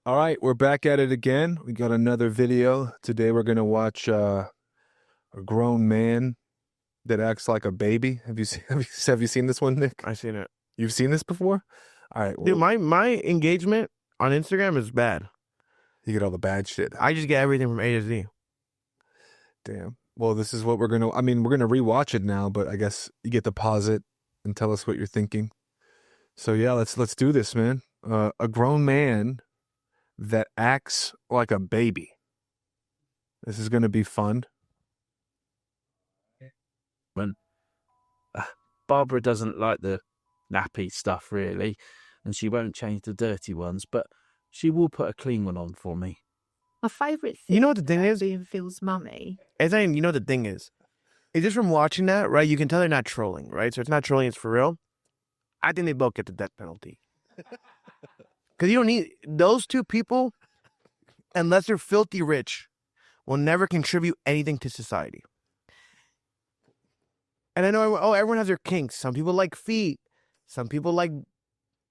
All right, we're back at it again. We got another video. Today we're going to watch a grown man that acts like a baby. Have you seen this one, Nick? I've seen it. You've seen this before? All right. Dude, my engagement on Instagram is bad. You get all the bad shit. I just get everything from A to Z. Damn. Well, this is what we're going to, we're going to rewatch it now, but I guess you get to pause it and tell us what you're thinking. So yeah, let's do this, man. A grown man that acts like a baby. This is going to be fun. When Barbara doesn't like the nappy stuff, really, and she won't change the dirty ones, but she will put a clean one on for me. My favourite thing, You know what the thing is? being Phil's mummy. It's not even, you know what the thing is? It's just from watching that, right? You can tell they're not trolling, right? So it's not trolling, it's for real. I think they both get the death penalty. Because you don't need those two people, unless they're filthy rich, will never contribute anything to society. And I know, everyone has their kinks. Some people like feet. Some people like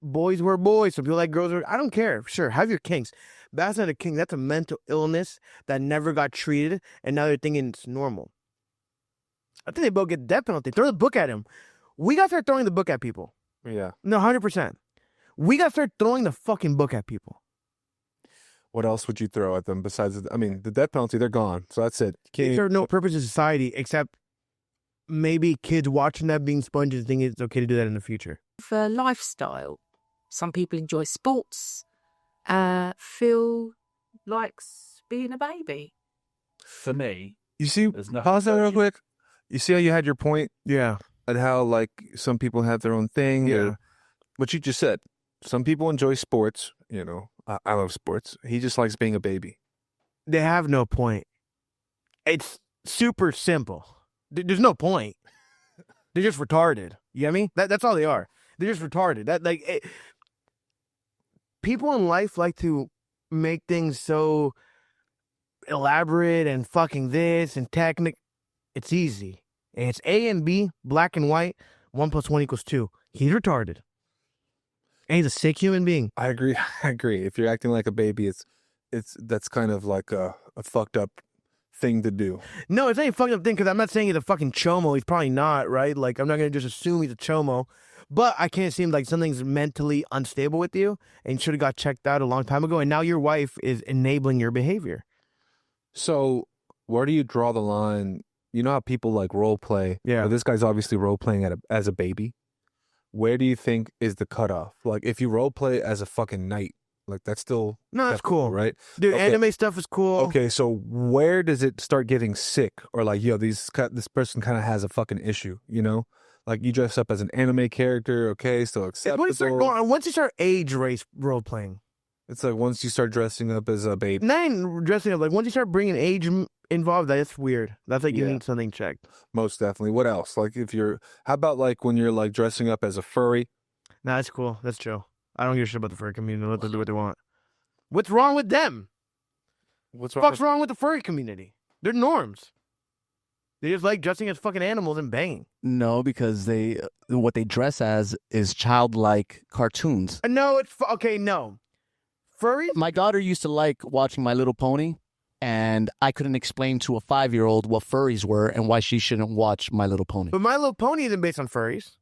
boys who are boys. Some people like girls who are, I don't care. Sure, have your kinks. But that's not a kink. That's a mental illness that never got treated, and now they're thinking it's normal. I think they both get the death penalty. Throw the book at him. We got to start throwing the book at people. Yeah. No, 100%. We got to start throwing the fucking book at people. What else would you throw at them besides, the death penalty, they're gone. So that's it. They serve no purpose in society except maybe kids watching that being sponges think it's okay to do that in the future. For lifestyle, some people enjoy sports. Phil likes being a baby. For me, You see, there's nothing. pause that real quick. You see how you had your point Yeah. at how, like, some people have their own thing? Yeah. Or what you just said. Some people enjoy sports, I love sports. He just likes being a baby. They have no point. It's super simple. There's no point. They're just retarded. You get me? That's all they are. They're just retarded. People in life like to make things so elaborate and fucking this and technical. It's easy. It's A and B, black and white. 1 + 1 = 2. He's retarded. And he's a sick human being. I agree. If you're acting like a baby, that's kind of like a fucked up thing to do. No, it's not a fucked up thing because I'm not saying he's a fucking chomo. He's probably not, right? Like, I'm not going to just assume he's a chomo. But I can't seem like something's mentally unstable with you and you should have got checked out a long time ago. And now your wife is enabling your behavior. So where do you draw the line? You know how people like role play? Yeah. Well, this guy's obviously role playing as a baby. Where do you think is the cutoff? Like, if you role play as a fucking knight, like, that's still... No, that's cool. Right? Dude, Okay. anime stuff is cool. Okay, so where does it start getting sick? Or like, this person kind of has a fucking issue, Like, you dress up as an anime character, okay, still acceptable. Once you start age race role playing. It's like once you start dressing up as a baby. Not even dressing up. Like, once you start bringing age involved, that's weird. That's like you need something checked. Most definitely. What else? Like, how about like when you're like dressing up as a furry? Nah, that's cool. That's chill. I don't give a shit about the furry community. Let them do what they want. What's wrong with them? What's What's wrong with the furry community? They're norms. They just like dressing as fucking animals and banging. No, because what they dress as is childlike cartoons. No, okay, no. Furries? My daughter used to like watching My Little Pony, and I couldn't explain to a 5-year-old what furries were and why she shouldn't watch My Little Pony. But My Little Pony isn't based on furries.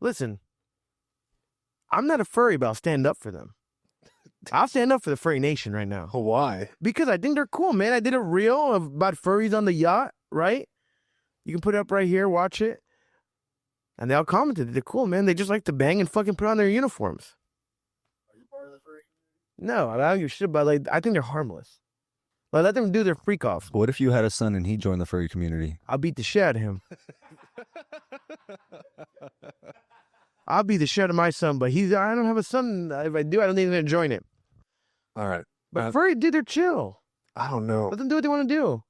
Listen, I'm not a furry, but I'll stand up for them. I'll stand up for the furry nation right now. Why? Because I think they're cool, man. I did a reel about furries on the yacht, right? You can put it up right here, watch it. And they all commented. They're cool, man. They just like to bang and fucking put on their uniforms. Are you part of the furry? No, I don't give a shit about, like, I think they're harmless. Like, let them do their freak offs. What if you had a son and he joined the furry community? I'll beat the shit out of him. I'll beat the shit out of my son, but I don't have a son. If I do, I don't think he's going to join it. All right. But furry, dude, they're chill. I don't know. Let them do what they want to do.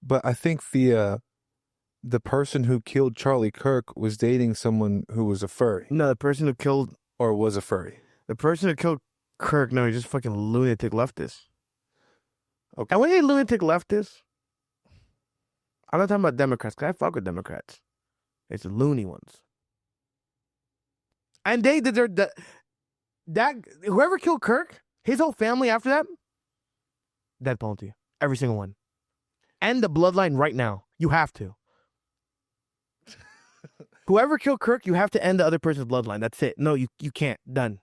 But I think the person who killed Charlie Kirk was dating someone who was a furry. No, the person who killed... Or was a furry. The person who killed Kirk, no, he's just fucking lunatic leftist. Okay. And when you lunatic leftist, I'm not talking about Democrats, because I fuck with Democrats. It's the loony ones. And they deserve that whoever killed Kirk His whole family after that, death penalty. Every single one. End the bloodline right now. You have to. Whoever killed Kirk, you have to end the other person's bloodline. That's it. No, you can't. Done.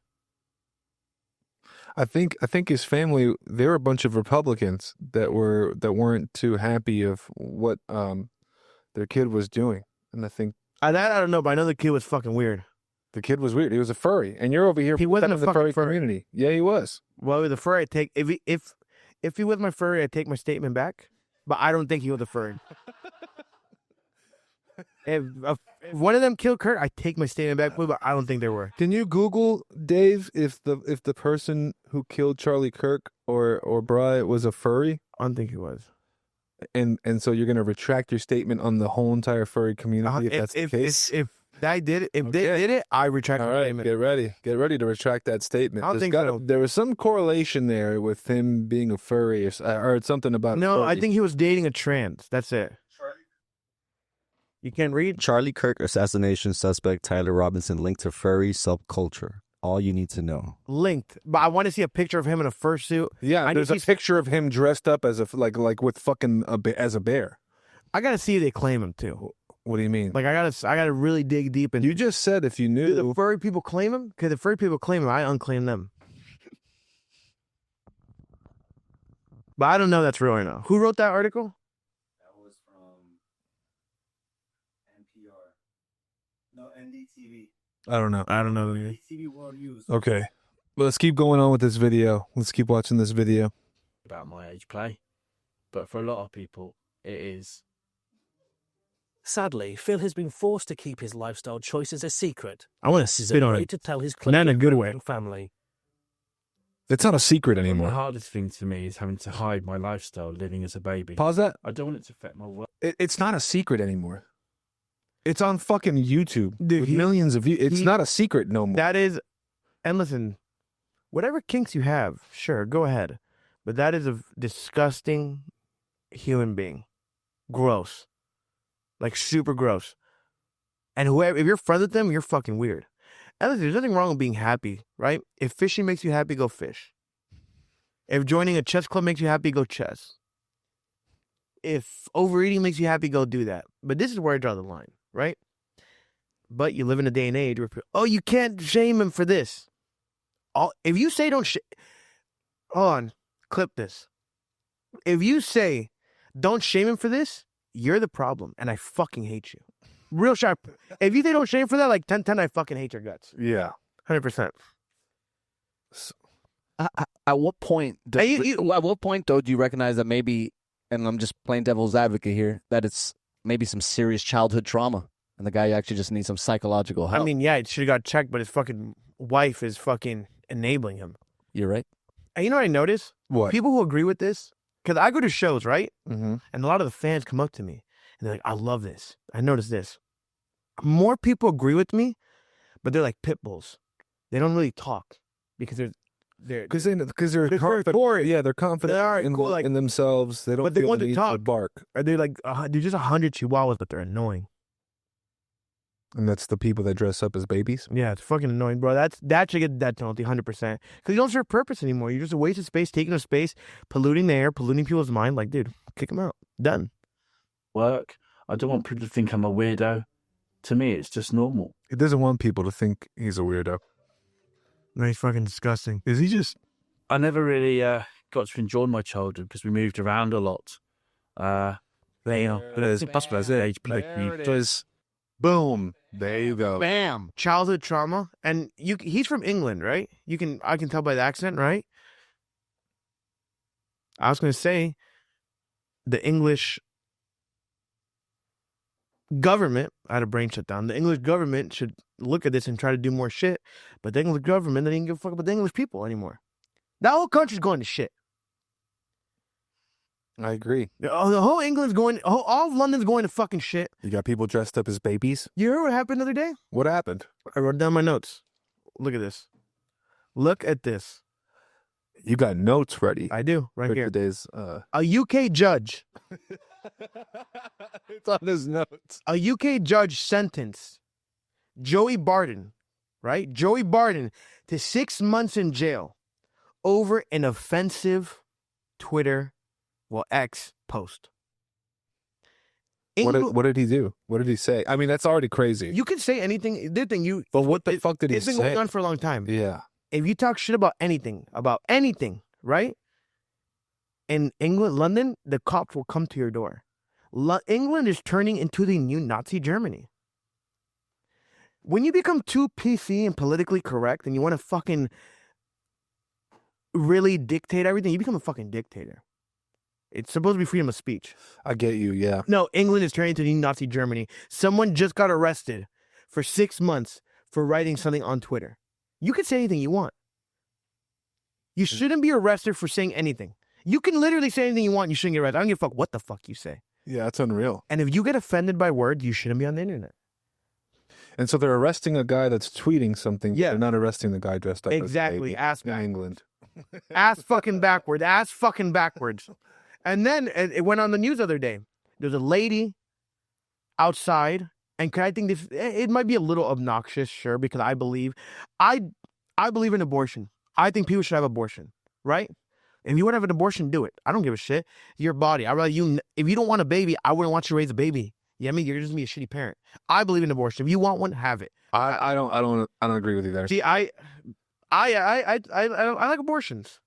I think his family, they were a bunch of Republicans that weren't too happy of what their kid was doing, and I think I don't know, but I know the kid was fucking weird. the kid was weird. He was a furry, and you're over here. He wasn't a the fucking furry furry. community. Yeah, he was. Well, with the furry, I take if he was my furry, I take my statement back. But I don't think he was a furry. if one of them killed Kurt, I take my statement back. But I don't think they were. Can you Google, Dave, if the person who killed Charlie Kirk or Bry was a furry? I don't think he was. And so you're gonna retract your statement on the whole entire furry community if that's the case? If they did it, Okay. they did it, I retract All my right, statement. get ready to retract that statement. I don't think so. There was some correlation there with him being a furry, or something about. No, I furry. think he was dating a trans. That's it. You can't read? Charlie Kirk assassination suspect Tyler Robinson linked to furry subculture. All you need to know. Linked. But I want to see a picture of him in a fursuit. Yeah, there's a picture of him dressed up as like with fucking as a bear. I gotta see if they claim him too. What do you mean? Like I gotta really dig deep into. You just said if you Do knew. the furry people claim him? Because the furry people claim him, I unclaim them. But I don't know that's real or not. Who wrote that article? That was from NPR. No, NDTV. I don't know. NDTV World News. Okay, well, let's keep going on with this video. Let's keep watching this video. About my age play, but for a lot of people, it is. Sadly, Phil has been forced to keep his lifestyle choices a secret. I want to He's spit on afraid it. to tell his Not in a close good friends way. and family. It's not a secret The anymore. hardest thing to me is having to hide my lifestyle living as a baby. Pause that. I don't want it to affect my work. It's not a secret anymore. It's on fucking YouTube Dude, with he- millions of views. It's he- not a secret no more. That is, and listen, whatever kinks you have, sure, go ahead. But that is a disgusting human being. Gross. Like super gross. And whoever, if you're friends with them, you're fucking weird. And listen, there's nothing wrong with being happy, right? If fishing makes you happy, go fish. If joining a chess club makes you happy, go chess. If overeating makes you happy, go do that. But this is where I draw the line, right? But you live in a day and age where, oh, you can't shame him for this. If you say hold on, clip this. If you say don't shame him for this, you're the problem, and I fucking hate you. Real sharp. If you say don't shame him for that, like 10-10, I fucking hate your guts. Yeah. 100%. At what point? Hey, you- At what point, though, do you recognize that maybe, and I'm just playing devil's advocate here, that it's maybe some serious childhood trauma, and the guy actually just needs some psychological help? I mean, yeah, it should have got checked, but his fucking wife is fucking enabling him. You're right. And you know what I notice? What? People who agree with this, because I go to shows, right? Mm-hmm. And a lot of the fans come up to me and they're like, I love this. I noticed this. More people agree with me, but they're like pit bulls. They don't really talk because they're Because they're They're confident. territorial. Yeah, they're confident They are, in, cool, like- in themselves. They don't but they feel want the to need talk. bark. Are they like they're just 100 chihuahuas, but they're annoying. And that's the people that dress up as babies. Yeah, it's fucking annoying, bro. That should get that penalty 100%. Because you don't serve purpose anymore. You're just a waste of space, taking up space, polluting the air, polluting people's mind. Like, dude, kick them out. Done. Work. I don't want people to think I'm a weirdo. To me, it's just normal. He doesn't want people to think he's a weirdo. No, he's fucking disgusting. Is he just? I never really got to enjoy my childhood because we moved around a lot. It's possible as it age play. Just boom. There you go. Bam. Childhood trauma. And he's from England, right? I can tell by the accent, right? I was going to say the English government, I had a brain shut down. The English government should look at this and try to do more shit. But the English government, they didn't give a fuck about the English people anymore. That whole country's going to shit. I agree. The whole England's going, all of London's going to fucking shit. You got people dressed up as babies. You heard what happened the other day? What happened? I wrote down my notes. Look at this. Look at this. You got notes ready I do, right for here. today's. A UK judge. It's on his notes. A UK judge sentenced Joey Barton, right? Joey Barton to 6 months in jail over an offensive Twitter, X post. What did he do? What did he say? I mean, that's already crazy. You can say anything. But what the fuck did he It's been say? going on for a long time. Yeah. If you talk shit about anything, right? In England, London, the cops will come to your door. England is turning into the new Nazi Germany. When you become too PC and politically correct and you want to fucking really dictate everything, you become a fucking dictator. It's supposed to be freedom of speech. I get you, yeah. No, England is turning into the new Nazi Germany. Someone just got arrested for 6 months for writing something on Twitter. You can say anything you want. You shouldn't be arrested for saying anything. You can literally say anything you want. You shouldn't get arrested. I don't give a fuck what the fuck you say. Yeah, that's unreal. And if you get offended by words, you shouldn't be on the internet. And so they're arresting a guy that's tweeting something. Yeah. They're not arresting the guy dressed up Exactly. as a baby. England. Ass fucking backwards. Ass fucking backwards. And then it went on the news the other day. There's a lady outside, and I think this it might be a little obnoxious, sure, because I believe in abortion. I think people should have abortion, right? If you want to have an abortion, do it. I don't give a shit. Your body. I rather you. If you don't want a baby, I wouldn't want you to raise a baby. Yeah, I mean, you're just gonna be a shitty parent. I believe in abortion. If you want one, have it. I don't agree with you there. See, I like abortions.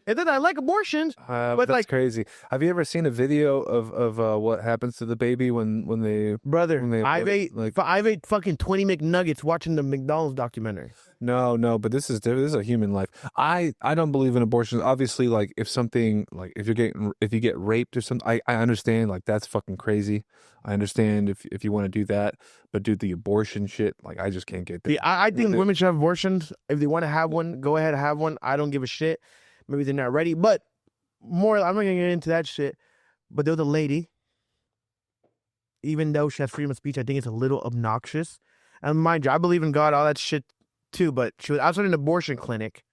And then I like abortions, but that's like crazy. Have you ever seen a video of what happens to the baby when they brother, when they I've ate fucking 20 McNuggets watching the McDonald's documentary. No, but this is a human life. I don't believe in abortion. Obviously, like if you get raped or something, I understand, like that's fucking crazy. I understand if you want to do that, but do the abortion shit, like I just can't get that. Yeah, I think women should have abortions. If they want to have one, go ahead and have one. I don't give a shit. Maybe they're not ready, but I'm not gonna get into that shit. But there was a lady, even though she has freedom of speech, I think it's a little obnoxious. And mind you, I believe in God, all that shit too, but she was outside an abortion clinic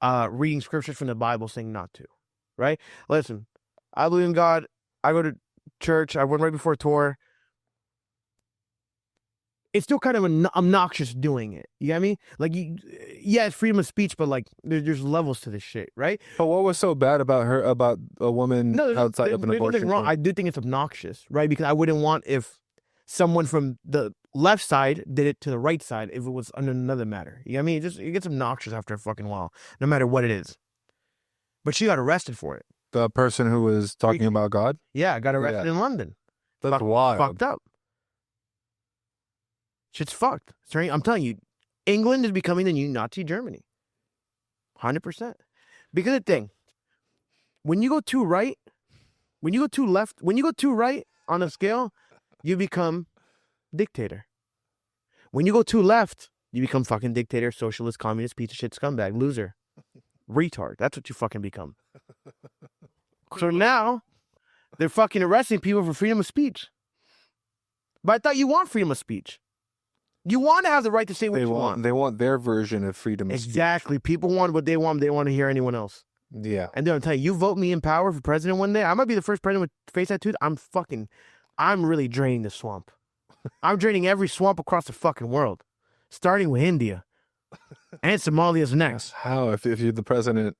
reading scriptures from the Bible saying not to, right? Listen, I believe in God. I go to church. I went right before a tour. It's still kind of obnoxious doing it. You get me? Like, it's freedom of speech, but like, there's levels to this shit, right? But what was so bad about a woman outside of an abortion? Nothing wrong. I do think it's obnoxious, right? Because I wouldn't want if someone from the left side did it to the right side if it was under another matter. You know what I mean? It gets obnoxious after a fucking while, no matter what it is. But she got arrested for it. The person who was talking about God? Yeah, got arrested in London. That's wild. Fucked up. Shit's fucked. I'm telling you, England is becoming the new Nazi Germany. 100%. Because the thing, when you go too right, when you go too left, when you go too right on a scale, you become dictator. When you go too left, you become fucking dictator, socialist, communist, piece of shit, scumbag, loser, retard. That's what you fucking become. So now, they're fucking arresting people for freedom of speech. But I thought you want freedom of speech. You want to have the right to say what you want. They want their version of freedom of speech. Exactly. People want what they want. They don't want to hear anyone else. Yeah. And they're going to tell you vote me in power for president one day, I might be the first president with face tattoos. I'm really draining the swamp. I'm draining every swamp across the fucking world, starting with India. And Somalia's next. How? If you're the president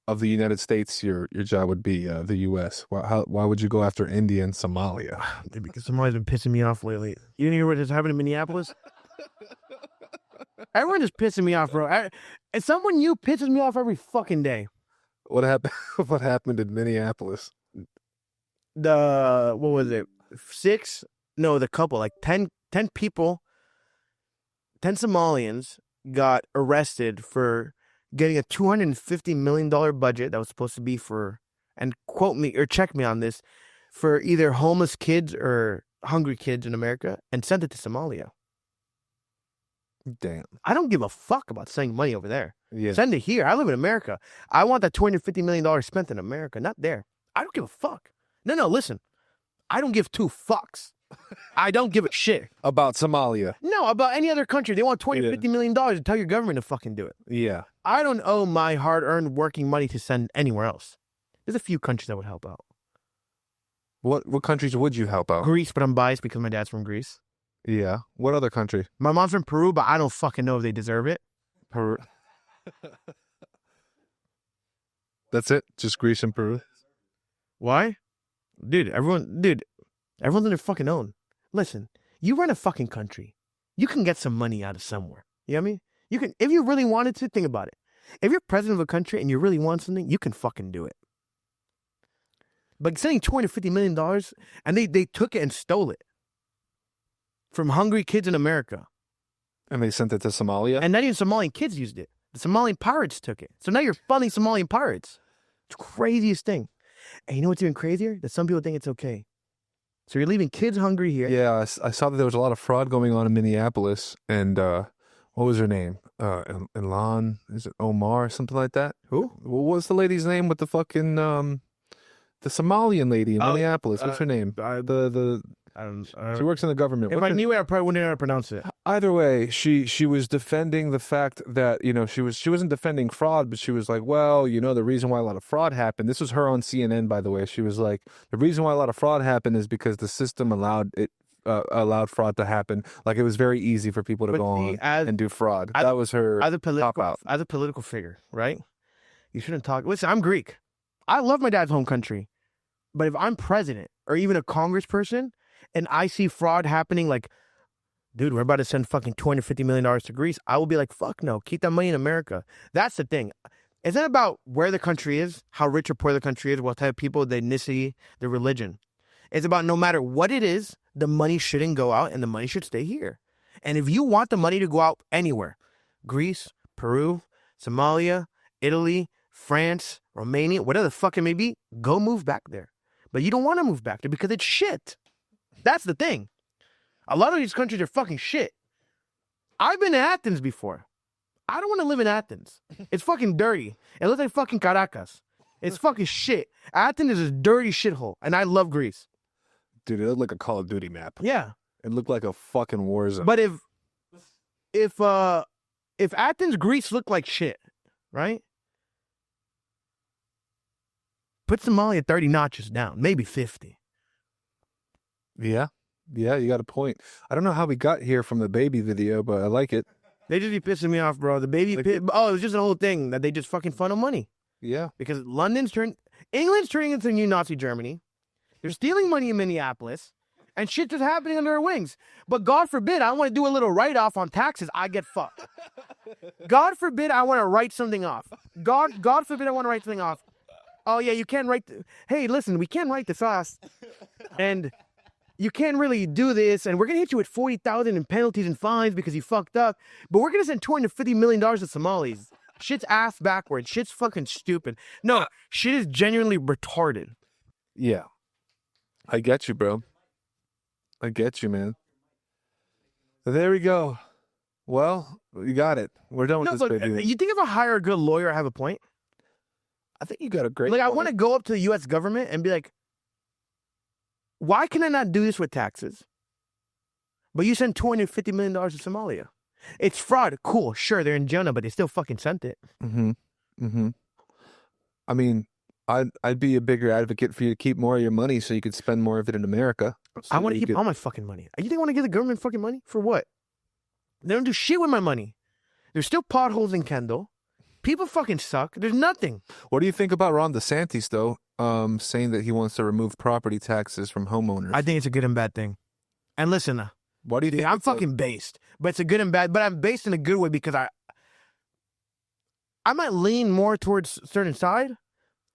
of the United States, your job would be the U.S. Why would you go after India and Somalia? Because Somalia's been pissing me off lately. You didn't hear what just happened in Minneapolis? Everyone is pissing me off, bro. And someone new pisses me off every fucking day. What happened? What happened in Minneapolis? What was it? 6? No, the couple, like 10 people, 10 Somalians got arrested for getting a $250 million budget that was supposed to be for, and quote me or check me on this, for either homeless kids or hungry kids in America, and sent it to Somalia. Damn. I don't give a fuck about sending money over there. Yeah. Send it here. I live in America. I want that $250 million spent in America, not there. I don't give a fuck. No, listen. I don't give 2 fucks. I don't give a shit. About Somalia. No, about any other country. They want $50 million to tell your government to fucking do it. Yeah. I don't owe my hard-earned working money to send anywhere else. There's a few countries that would help out. What countries would you help out? Greece, but I'm biased because my dad's from Greece. Yeah. What other country? My mom's from Peru, but I don't fucking know if they deserve it. Peru. That's it. Just Greece and Peru. Why? Everyone's on their fucking own. Listen, you run a fucking country. You can get some money out of somewhere. You know what I mean? You can, if you really wanted to, think about it. If you're president of a country and you really want something, you can fucking do it. But sending $250 million, and they took it and stole it from hungry kids in America. And they sent it to Somalia. And not even Somalian kids used it. The Somalian pirates took it. So now you're funding Somalian pirates. It's the craziest thing. And you know what's even crazier? That some people think it's okay. So you're leaving kids hungry here. Yeah, I saw that there was a lot of fraud going on in Minneapolis. And what was her name? Ilan? Is it Omar? Something like that? Who? What was the lady's name with the fucking the Somalian lady in Minneapolis? What's her name? She works in the government. If I knew it, I probably wouldn't know how to pronounce it. Either way, she was defending the fact that, she wasn't defending fraud, but she was like, well, the reason why a lot of fraud happened. This was her on CNN, by the way. She was like, the reason why a lot of fraud happened is because the system allowed fraud to happen. Like, it was very easy for people to go on and do fraud. That was her cop out. As a political figure, right? You shouldn't talk. Listen, I'm Greek. I love my dad's home country. But if I'm president or even a congressperson and I see fraud happening, like, dude, we're about to send fucking $250 million to Greece, I will be like, fuck no, keep that money in America. That's the thing. It's not about where the country is, how rich or poor the country is, what type of people, the ethnicity, the religion. It's about no matter what it is, the money shouldn't go out and the money should stay here. And if you want the money to go out anywhere, Greece, Peru, Somalia, Italy, France, Romania, whatever the fuck it may be, go move back there. But you don't want to move back there because it's shit. That's the thing. A lot of these countries are fucking shit. I've been to Athens before. I don't want to live in Athens. It's fucking dirty. It looks like fucking Caracas. It's fucking shit. Athens is a dirty shithole, and I love Greece. Dude, it looked like a Call of Duty map. Yeah. It looked like a fucking war zone. But if Athens, Greece looked like shit, right? Put Somalia 30 notches down, maybe 50. Yeah, you got a point. I don't know how we got here from the baby video, but I like it. They just be pissing me off, bro. The baby, it was just a whole thing that they just fucking funnel money. Yeah. Because England's turning into new Nazi Germany. They're stealing money in Minneapolis, and shit just happening under our wings. But God forbid, I want to do a little write-off on taxes. I get fucked. God forbid, I want to write something off. God forbid, I want to write something off. Oh yeah, you can't write. Hey, listen, we can't write this off, and you can't really do this, and we're gonna hit you with $40,000 in penalties and fines because you fucked up. But we're gonna send $250 million to Somalis. Shit's ass backwards. Shit's fucking stupid. No, shit is genuinely retarded. Yeah, I get you, bro. I get you, man. There we go. Well, you got it. We're done with this baby. You think if I hire a good lawyer, I have a point? I think you got a great Like, point. I want to go up to the U.S. government and be like, why can I not do this with taxes? But you send $250 million to Somalia. It's fraud. Cool. Sure, they're in jail now, but they still fucking sent it. I mean, I'd be a bigger advocate for you to keep more of your money so you could spend more of it in America. I want to keep all my fucking money. You think I want to give the government fucking money? For what? They don't do shit with my money. There's still potholes in Kendall. People fucking suck. There's nothing. What do you think about Ron DeSantis, though, saying that he wants to remove property taxes from homeowners? I think it's a good and bad thing. And listen, what do you think? I'm fucking based, but it's a good and bad. But I'm based in a good way because I might lean more towards a certain side,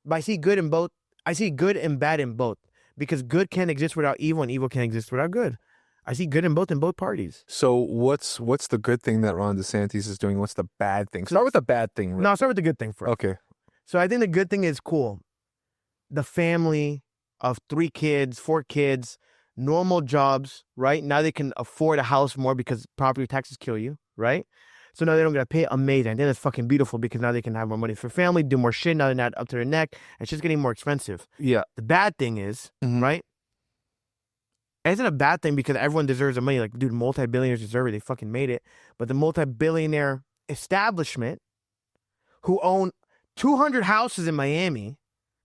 but I see good in both. I see good and bad in both because good can't exist without evil, and evil can't exist without good. I see good in both parties. So what's the good thing that Ron DeSantis is doing? What's the bad thing? Start with the bad thing. No, I'll start with the good thing first. Okay. So I think the good thing is cool. The family of 3 kids, 4 kids, normal jobs, right? Now they can afford a house more because property taxes kill you, right? So now they don't got to pay. Amazing. I think that's fucking beautiful because now they can have more money for family, do more shit. Now they're not up to their neck. It's just getting more expensive. Yeah. The bad thing is, right? It isn't a bad thing because everyone deserves the money. Like, dude, multi-billionaires deserve it. They fucking made it. But the multi-billionaire establishment who own 200 houses in Miami,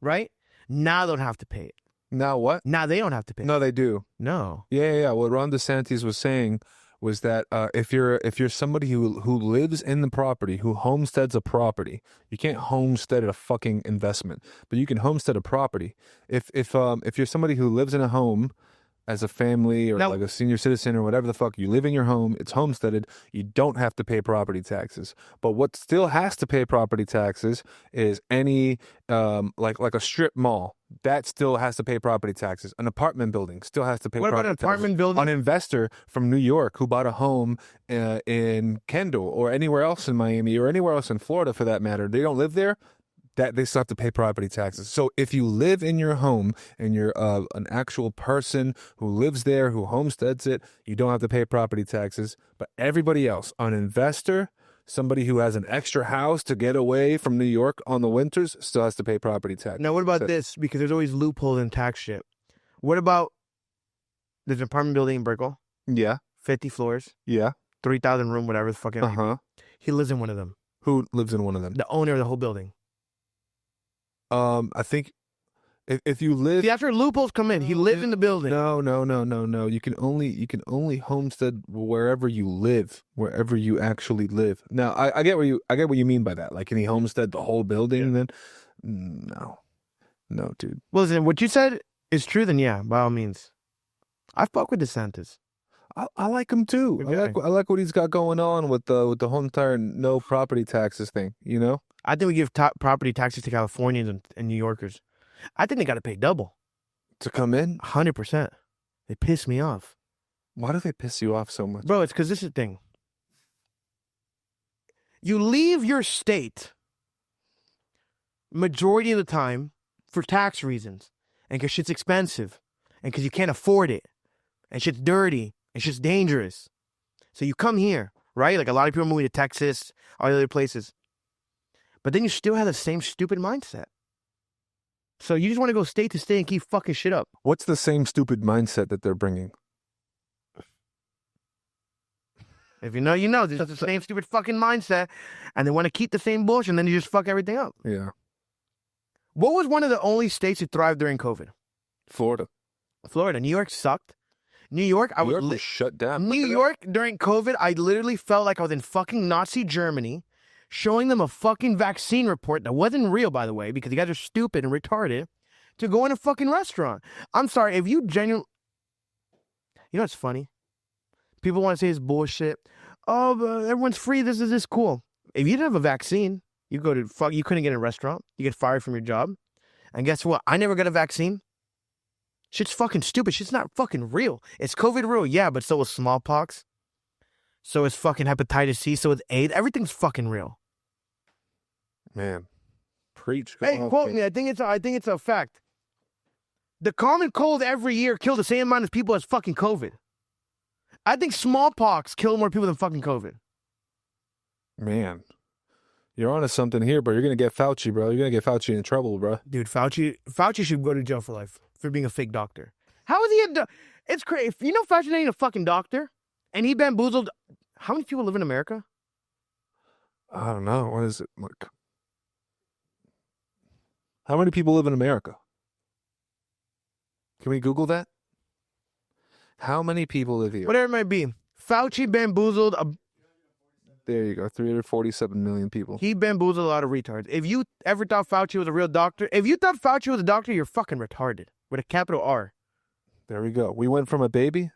right? Now they don't have to pay it. Now what? Now they don't have to pay it. No, they do. No. Yeah. What Ron DeSantis was saying was that if you're somebody who lives in the property, who homesteads a property, you can't homestead a fucking investment, but you can homestead a property. If you're somebody who lives in a home as a family or Now- like a senior citizen or whatever the fuck, you live in your home, it's homesteaded, you don't have to pay property taxes. But what still has to pay property taxes is any like a strip mall. That still has to pay property taxes. An apartment building still has to pay What about property an taxes. apartment building? An investor from New York who bought a home in Kendall or anywhere else in Miami or anywhere else in Florida for that matter, they don't live there, that they still have to pay property taxes. So if you live in your home and you're an actual person who lives there, who homesteads it, you don't have to pay property taxes. But everybody else, an investor, somebody who has an extra house to get away from New York on the winters, still has to pay property tax. Now, what about So- this? Because there's always loopholes in tax shit. What about there's an apartment building in Brickell, Yeah, 50 floors, yeah, 3,000 room, whatever the fucking. uh-huh. He lives in one of them. Who lives in one of them? The owner of the whole building. I think if you live... See, after loopholes come in, he lives in the building. No. You can only homestead wherever you live, wherever you actually live. Now, I get what you mean by that. Like, can he homestead the whole building then? No, dude. Well, listen, what you said is true. Then yeah, by all means, I fuck with DeSantis. I like him too. Okay. I like what he's got going on with the whole entire no property taxes thing. You know, I think we give property taxes to Californians and New Yorkers. I think they got to pay double, to come in. 100%. They piss me off, Why do they piss you off so much? bro. It's because this is the thing. You leave your state majority of the time for tax reasons and because shit's expensive and because you can't afford it and shit's dirty and shit's dangerous. So you come here, right? Like a lot of people are moving to Texas, all the other places. But then you still have the same stupid mindset. So you just want to go state to state and keep fucking shit up. What's the same stupid mindset that they're bringing? If you know, you know. It's the same stupid fucking mindset. And they want to keep the same bullshit and then you just fuck everything up. Yeah, What was one of the only states that thrived during COVID? Florida. Florida. New York sucked. New York, I New York was was shut down. New York during COVID, I literally felt like I was in fucking Nazi Germany, showing them a fucking vaccine report that wasn't real, by the way, because you guys are stupid and retarded, to go in a fucking restaurant. I'm sorry, if you genuinely... You know what's funny? People want to say it's bullshit. Oh, but everyone's free, this is this cool. If you didn't have a vaccine, you couldn't get in a restaurant, you get fired from your job. And guess what? I never got a vaccine. Shit's fucking stupid. Shit's not fucking real. It's COVID real, yeah, but so is smallpox. So is fucking hepatitis C. So is AIDS. Everything's fucking real. Man, preach. Hey, quote me. I think it's a fact. The common cold every year killed the same amount of people as fucking COVID. I think smallpox killed more people than fucking COVID. Man, you're onto something here, bro. You're gonna get Fauci, bro. You're gonna get Fauci in trouble, bro. Dude, Fauci should go to jail for life for being a fake doctor. How is he it's crazy. If you know Fauci ain't a fucking doctor, and he bamboozled. How many people live in America? I don't know. What is it? Like, how many people live in America? Can we Google that? How many people live here? Whatever it might be. Fauci bamboozled There you go. 347 million people. He bamboozled a lot of retards. If you ever thought Fauci was a real doctor, if you thought Fauci was a doctor, you're fucking retarded. With a capital R. There we go. We went from a baby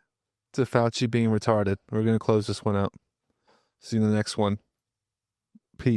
to Fauci being retarded. We're going to close this one out. See you in the next one.